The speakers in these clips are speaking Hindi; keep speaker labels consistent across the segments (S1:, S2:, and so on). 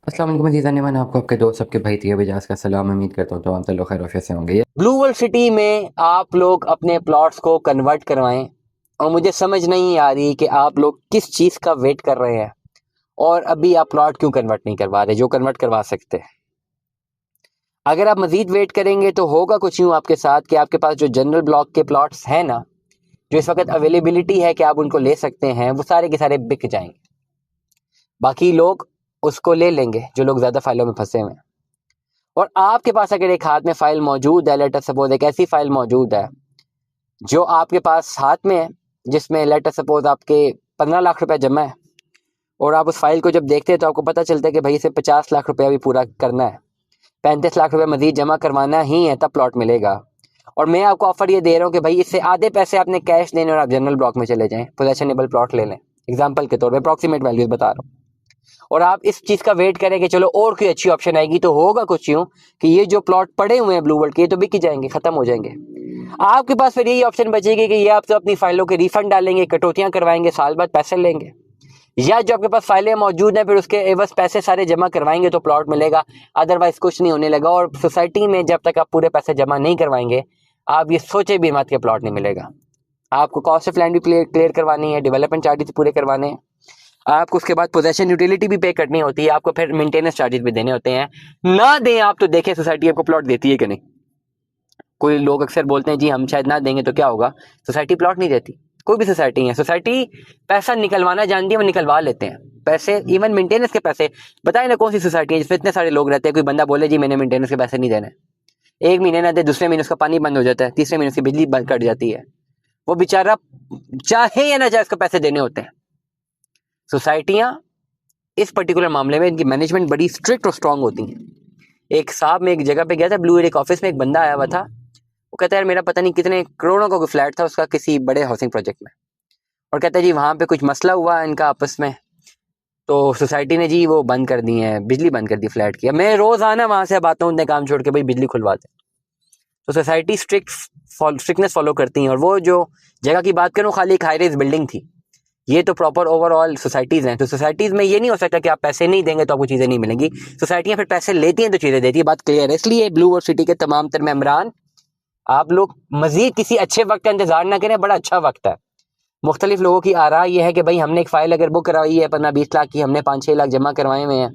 S1: अस्सलाम वालेकुम अज़ीज़ान, मैंने आपको आपके दोस्त सबके भाई तिया बजाज का सलाम। उम्मीद करता हूँ तमाम लोग खैर आफियत से होंगे।
S2: ब्लू वर्ल्ड सिटी में आप लोग अपने प्लॉट्स को कन्वर्ट करवाएं और मुझे समझ नहीं आ रही कि आप लोग किस चीज़ का वेट कर रहे हैं और अभी आप प्लॉट क्यों कन्वर्ट नहीं करवा रहे जो कन्वर्ट करवा सकते हैं। अगर आप मज़ीद वेट करेंगे तो होगा कुछ यूँ आपके साथ कि आपके पास जो जनरल ब्लॉक के प्लॉट्स हैं ना, जो इस वक्त अवेलेबिलिटी है कि आप उनको ले सकते हैं, वो सारे के सारे बिक जाएंगे। बाकी लोग उसको ले लेंगे जो लोग ज़्यादा फाइलों में फंसे हुए हैं। और आपके पास अगर एक हाथ में फाइल मौजूद है, लेटर सपोज एक ऐसी फाइल मौजूद है जो आपके पास हाथ में है, जिसमें लेटर सपोज आपके 15 लाख रुपए जमा है, और आप उस फाइल को जब देखते हैं तो आपको पता चलता है कि भाई इसे 50 लाख रुपया भी पूरा करना है, 35 लाख रुपये मजीद जमा करवाना ही है, तब प्लॉट मिलेगा। और मैं आपको ऑफर ये दे रहा हूँ कि भाई इससे आधे पैसे आपने कैश देने और आप जनरल ब्लॉक में चले जाएं, पोजेशनेबल प्लॉट ले लें। एग्जाम्पल के तौर पर अप्रॉक्सीमेट वैल्यूज बता रहा हूँ। और आप इस चीज़ का वेट करें कि चलो और कोई अच्छी ऑप्शन आएगी, तो होगा कुछ यूँ कि ये जो प्लॉट पड़े हुए हैं ब्लू वर्ल्ड के, ये तो बिक ही जाएंगे, खत्म हो जाएंगे। आपके पास फिर यही ऑप्शन बचेगी कि ये आप तो अपनी फाइलों के रिफंड डालेंगे, कटौतियां करवाएंगे, साल बाद पैसे लेंगे, या जो आपके पास फाइलें मौजूद हैं फिर उसके एवज पैसे सारे जमा करवाएंगे तो प्लॉट मिलेगा, अदरवाइज कुछ नहीं होने लगा। और सोसाइटी में जब तक आप पूरे पैसे जमा नहीं करवाएंगे, आप ये सोचे भी मत कि प्लॉट नहीं मिलेगा। आपको कॉस्ट ऑफ लैंड भी क्लियर करवानी है, डेवलपमेंट चार्जेस पूरे करवाने हैं, आपको उसके बाद पोजेशन यूटिलिटी भी पे करनी होती है, आपको फिर मेंटेनेंस चार्जेस भी देने होते हैं। ना दें आप तो देखें सोसाइटी आपको प्लॉट देती है कि नहीं। कोई लोग अक्सर बोलते हैं जी हम शायद ना देंगे तो क्या होगा, सोसाइटी प्लॉट नहीं देती। कोई भी सोसाइटी है, सोसाइटी पैसा निकलवाना जानती है, वो निकलवा लेते हैं पैसे, इवन मेंटेनेंस के पैसे। बताए ना कौन सी सोसाइटी है जिसमें इतने सारे लोग रहते हैं, कोई बंदा बोले जी मैंने मेंटेनेंस के पैसे नहीं देने, एक महीने ना दे, दूसरे महीने उसका पानी बंद हो जाता है, तीसरे महीने उसकी बिजली बंद कट जाती है, वो बेचारा चाहे या ना चाहे उसको पैसे देने होते हैं। सोसाइटियां इस पर्टिकुलर मामले में इनकी मैनेजमेंट बड़ी स्ट्रिक्ट और स्ट्रांग होती हैं। एक साहब, मैं एक जगह पे गया था, ब्लू एक ऑफिस में एक बंदा आया हुआ था, वो कहता है यार मेरा पता नहीं कितने करोड़ों का कोई फ्लैट था उसका किसी बड़े हाउसिंग प्रोजेक्ट में, और कहता है जी वहाँ पे कुछ मसला हुआ इनका आपस में, तो सोसाइटी ने जी वो बंद कर दी है, बिजली बंद कर दी फ्लैट की। अब मैं रोज आना वहाँ से अब आता हूँ, उनने काम छोड़ के भाई बिजली खुलवा दे। तो सोसाइटी स्ट्रिक्टनेस फॉलो करती हैं। और वो जो जगह की बात करूँ, खाली एक हाई राइज बिल्डिंग थी, ये तो प्रॉपर ओवरऑल सोसाइटीज हैं। तो सोसाइटीज में ये नहीं हो सकता कि आप पैसे नहीं देंगे तो आपको चीज़ें नहीं मिलेंगी। सोसाइटियाँ फिर पैसे लेती हैं तो चीज़ें देती है, बात क्लियर है। इसलिए ब्लू वर्ल्ड सिटी के तमाम तर मेम्बरान, आप लोग मजीद किसी अच्छे वक्त का इंतजार ना करें, बड़ा अच्छा वक्त है। मुख्तलिफ लोगों की आरा ये है कि भाई हमने एक फाइल अगर बुक करवाई है 15-20 लाख की, हमने 5-6 लाख जमा करवाए हुए हैं,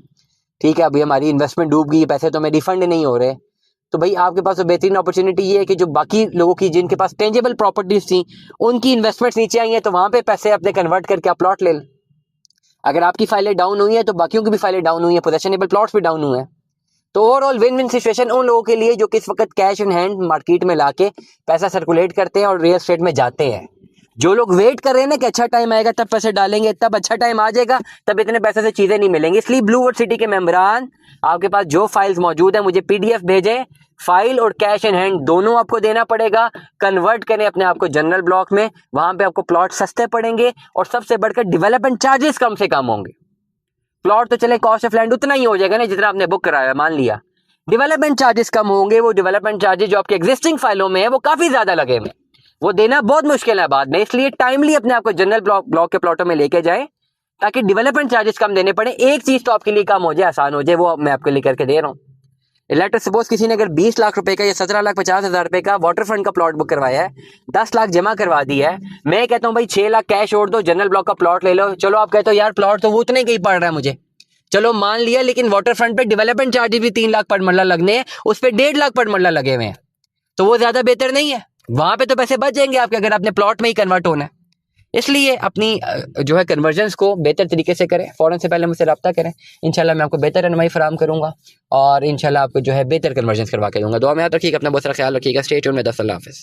S2: ठीक है, अभी हमारी इन्वेस्टमेंट डूब गई, पैसे तो हमें रिफंड नहीं हो रहे, तो भाई आपके पास तो बेहतरीन अपॉर्चुनिटी ये है कि जो बाकी लोगों की जिनके पास टेंजेबल प्रॉपर्टीज थी उनकी इन्वेस्टमेंट्स नीचे आई हैं, तो वहां पे पैसे अपने कन्वर्ट करके आप प्लॉट ले लें। अगर आपकी फाइलें डाउन हुई है तो बाकियों की भी फाइलें डाउन हुई है, पोजेशनेबल प्लॉट्स भी डाउन हुए हैं। तो ओवरऑल विन विन सिचुएशन उन लोगों के लिए जो किस वक्त कैश इन हैंड मार्केट में लाके पैसा सर्कुलेट करते हैं और रियल एस्टेट में जाते हैं। जो लोग वेट कर रहे हैं ना कि अच्छा टाइम आएगा तब पैसे डालेंगे, तब अच्छा टाइम आ जाएगा, तब इतने पैसे से चीजें नहीं मिलेंगी। इसलिए ब्लू वर्ल्ड सिटी के मेंबरान, आपके पास जो फाइल्स मौजूद है मुझे पीडीएफ भेजें, फाइल और कैश इन हैंड दोनों आपको देना पड़ेगा। कन्वर्ट करें अपने आप को जनरल ब्लॉक में, वहां पे आपको प्लॉट सस्ते पड़ेंगे और सबसे बढ़कर डेवलपमेंट चार्जेस कम से कम होंगे। प्लॉट तो चले कॉस्ट ऑफ लैंड उतना ही हो जाएगा ना जितना आपने बुक कराया, मान लिया, डेवलपमेंट चार्जेस कम होंगे। वो डेवलपमेंट चार्जेस जो आपके एग्जिस्टिंग फाइलों में है वो काफी ज्यादा लगे हुए, वो देना बहुत मुश्किल है बाद में। इसलिए टाइमली अपने आपको जनरल ब्लॉक के प्लॉटों में लेके जाएं ताकि डेवलपमेंट चार्जेस कम देने पड़े। एक चीज तो आपके लिए कम हो जाए, आसान हो जाए, वो मैं आपके लिए करके दे रहा हूँ। लेटर सपोज किसी ने अगर 20 लाख रुपए का या 17,50,000 रुपए का वाटर फ्रंट का प्लॉट बुक करवाया है, 10 लाख जमा करवा दिया है, मैं कहता हूँ भाई 6 लाख कैश और दो, जनरल ब्लॉक का प्लॉट ले लो। चलो आप कहते हो यार प्लॉट तो वो उतने का ही पड़ रहा है मुझे, चलो मान लिया, लेकिन वाटर फ्रंट पे डेवलपमेंट चार्जेस भी 3 लाख पर मरला लगने हैं, उस पर 1.5 लाख पर मरला लगे हुए हैं, तो वो ज्यादा बेहतर नहीं है? वहां पे तो पैसे बच जाएंगे आपके अगर आपने प्लॉट में ही कन्वर्ट होना है। इसलिए अपनी जो है कन्वर्जन्स को बेहतर तरीके से करें, फौरन से पहले मुझसे रब्ता करें, इंशाल्लाह मैं आपको बेहतर रहनुमाई फराहम करूंगा और इंशाल्लाह आपको जो है बेहतर कन्वर्जन्स करवा के दूंगा। दुआ में याद रखिएगा, अपना बहुत सारा ख्याल रखिएगा। स्टे ट्यून्ड में, अल्लाह हाफिज़।